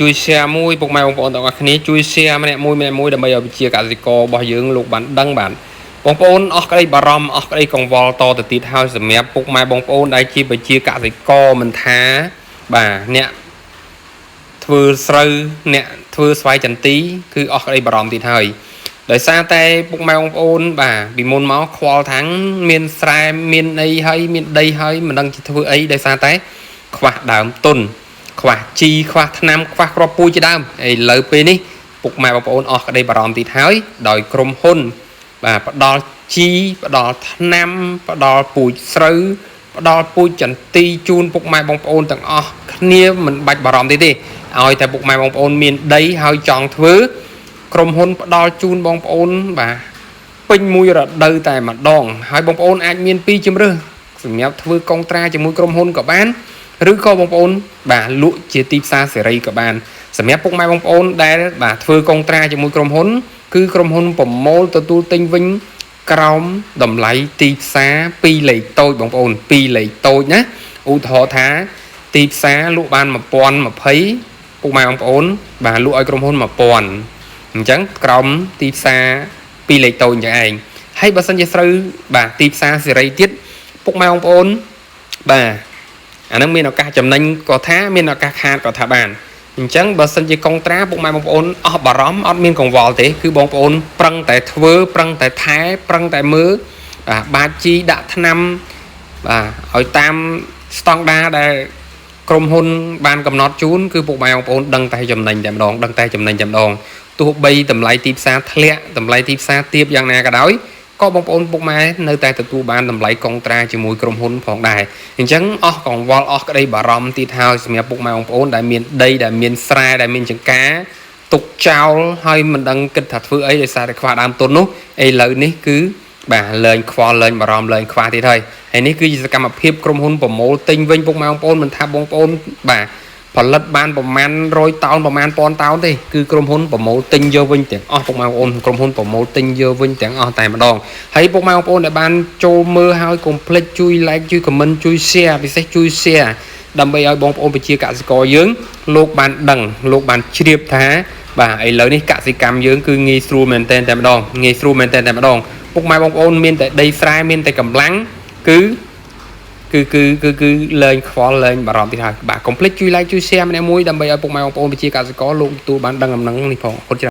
ជួយ share មួយពុកម៉ែបងប្អូនទាំងអស់គ្នាជួយ share ម្នាក់មួយដើម្បីឲ្យវិជាកសិកររបស់យើងលោកបានដឹងបានបងប្អូនអស់ក្តីបារម្ភអស់ក្តីកង្វល់តទៅទៀតហើយសម្រាប់ពុកម៉ែបងប្អូនដែលជាវិជាកសិករមិនថាបាទអ្នកធ្វើស្រូវអ្នកធ្វើស្វាយចន្ទីគឺអស់ក្តីបារម្ភទៀតហើយដោយសារតែពុកម៉ែបងប្អូនបាទពីមុនមកខ្វល់ថាងមានស្រែមានអីហើយមានដីហើយមិនដឹងជាធ្វើអីដោយសារតែខ្វះដើមទុនខ្វះជីខ្វះថ្នាំខ្វះគ្រាប់ពូជជាដើមឥឡូវពេលនេះពុកម៉ែបងប្អូនអស់ក្តីបារម្ភទៀតហើយដោយក្រុមហ៊ុនបាទផ្ដល់ជីផ្ដល់ថ្នាំផ្ដល់ពូជស្រូវផ្ដល់ពូជចន្ទីជូនពុកម៉ែបងប្អូនទាំងអស់គ្នាមិនបាច់បារម្ភទេឲ្យតែពុកម៉ែបងប្អូនមានដីហើយចង់ធ្វើក្រុមហ៊ុនផ្ដល់ជូនបងប្អូនបាទពេញមួយរដូវតែម្ដងហើយបងប្អូនអាចមានពីរជម្រើសសម្រាប់ធ្វើកុងត្រាជាមួយក្រុមហ៊ុនក៏បានឬក៏បងប្អូនបាទលក់ជាទីផ្សារសេរីក៏បានសម្រាប់ពុកម៉ែបងប្អូនដែលបាទធ្វើកុងត្រាជាមួយក្រុមហ៊ុនគឺក្រុមហ៊ុនប្រមូលទទួលទិញវិញក្រោមតម្លៃទីផ្សារ2លេខតូចបងប្អូន2លេខតូចណាឧទាហរណ៍ថាទីផ្សារលក់បាន1020ពុកម៉ែបងប្អូនបាទលក់ឲ្យក្រុមហ៊ុន1000អញ្ចឹងក្រោមទីផ្សារ2លេខតូចអញ្ចឹងឯងហើយបើសិនជាស្រូវបាទទីផ្សារសេរីទៀតពុកម៉ែបងប្អូនបាទអានឹងមានឱកាសចំណេញក៏ថាមានឱកាសខាតក៏ថាបានអញ្ចឹងបើសិនជាកុងត្រាពុកម៉ែបងប្អូនអស់បារម្ភអត់មានកង្វល់ទេគឺបងប្អូនប្រឹងតែធ្វើប្រឹងតែថែប្រឹងតែមើលបាទជីដាក់ថ្នាំបាទឲ្យតាមស្តង់ដារដែលក្រុមហ៊ុនបានកំណត់ជូនគឺពុកម៉ែបងប្អូនដឹងតែចំណេញតែម្ដងដឹងតែចំណេញតែម្ដងទោះបីតម្លៃទីផ្សារធ្លាក់តម្លៃទីផ្សារទាបយ៉ាងណាក៏ដោយក៏បងប្អូនពុកម៉ែនៅតែទទួលបានតម្លៃកុងត្រាជាមួយក្រុមហ៊ុនផងដែរអញ្ចឹងអស់កង្វល់អស់ក្តីបារម្ភទៀតហើយសម្រាប់ពុកម៉ែបងប្អូនដែលមានដីដែលមានស្រែដែលមានចង្ការទុកចោលហើយមិនដឹងគិតថាធ្វើអីដោយសារតែខ្វះដើមទុននោះឥឡូវនេះគឺបាទលែងខ្វល់លែងបារម្ភលែងខ្វះទៀតហើយនេះគឺជាសកម្មភាពក្រុមហ៊ុនប្រមូលទិញវិញពុកម៉ែបងប្អូនមិនថាបងប្អូនបាទផលិតបានប្រមាណ100តោនប្រមាណ1000តោនទេគឺក្រុមហ៊ុនប្រមូលទិញយកវិញទាំងអស់ពុកម៉ែបងប្អូនក្រុមហ៊ុនប្រមូលទិញយកវិញទាំងអស់តែម្ដងហើយពុកម៉ែបងប្អូនដែលបានចូលមើលហើយកុំភ្លេចជួយ like ជួយ comment ជួយ share ពិសេសជួយ share ដើម្បីឲ្យបងប្អូនប្រជាកសិករយើងលោកបានដឹងលោកបានជ្រាបថាបាទឥឡូវនេះកសិកម្មយើងគឺងាយស្រួលមែនទែនតែម្ដងងាយស្រួលមែនទែនតែម្ដងពុកម៉ែបងប្អូនមានតែដីស្រែមានតែកម្លាំងគឺលែងខ្វល់លែងបារម្ភទៀតហើយបាទកុំភ្លេចជួយ like ជួយ share ម្នាក់មួយដើម្បីឲ្យពុកម៉ែបងប្អូនប្រជាកសិករលោកទទួលបានដឹងដំណឹងនេះផងអរគុណច្រើន